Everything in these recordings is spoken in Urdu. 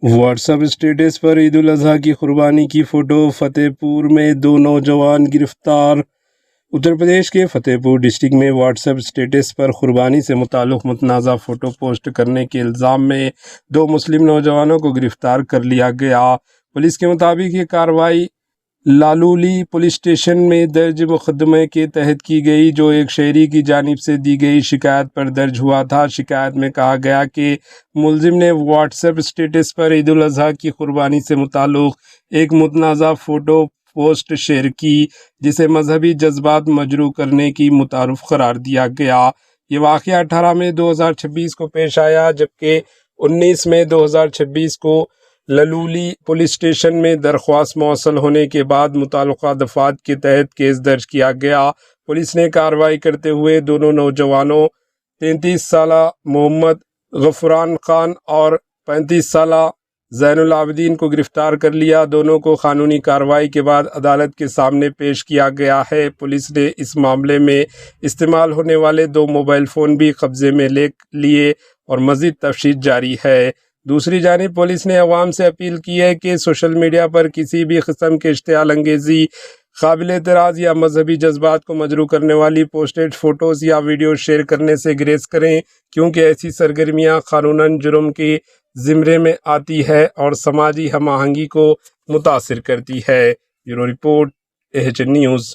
واٹس ایپ اسٹیٹس پر عید الاضحیٰ کی قربانی کی فوٹو، فتح پور میں 2 نوجوان گرفتار۔ اتر پردیش کے فتح پور ڈسٹرکٹ میں واٹس ایپ اسٹیٹس پر قربانی سے متعلق متنازع فوٹو پوسٹ کرنے کے الزام میں 2 مسلم نوجوانوں کو گرفتار کر لیا گیا۔ پولیس کے مطابق یہ کارروائی لالولی پولیس اسٹیشن میں درج مقدمے کے تحت کی گئی، جو ایک شہری کی جانب سے دی گئی شکایت پر درج ہوا تھا۔ شکایت میں کہا گیا کہ ملزم نے واٹس ایپ اسٹیٹس پر عید الاضحیٰ کی قربانی سے متعلق ایک متنازع فوٹو پوسٹ شیئر کی، جسے مذہبی جذبات مجروح کرنے کی متعارف قرار دیا گیا۔ یہ واقعہ 18 مئی 2026 کو پیش آیا، جبکہ 19 مئی 2026 کو لالولی پولیس اسٹیشن میں درخواست موصول ہونے کے بعد متعلقہ دفعات کے تحت کیس درج کیا گیا۔ پولیس نے کارروائی کرتے ہوئے دونوں نوجوانوں 33 سالہ محمد غفران خان اور 35 سالہ زین العابدین کو گرفتار کر لیا۔ دونوں کو قانونی کارروائی کے بعد عدالت کے سامنے پیش کیا گیا ہے۔ پولیس نے اس معاملے میں استعمال ہونے والے 2 موبائل فون بھی قبضے میں لے لیے اور مزید تفتیش جاری ہے۔ دوسری جانب پولیس نے عوام سے اپیل کی ہے کہ سوشل میڈیا پر کسی بھی قسم کے اشتعال انگیزی، قابل اعتراض یا مذہبی جذبات کو مجروح کرنے والی پوسٹڈ فوٹوز یا ویڈیو شیئر کرنے سے گریز کریں، کیونکہ ایسی سرگرمیاں قانوناً جرم کے زمرے میں آتی ہے اور سماجی ہم آہنگی کو متاثر کرتی ہے۔ Bureau report AHN news.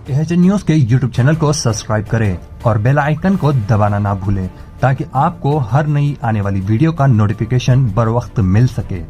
AHN news کے YouTube چینل کو سبسکرائب کریں اور بیل آئیکن کو دبانا نہ بھولیں تاکہ آپ کو ہر نئی آنے والی ویڈیو کا نوٹیفیکیشن بر وقت مل سکے۔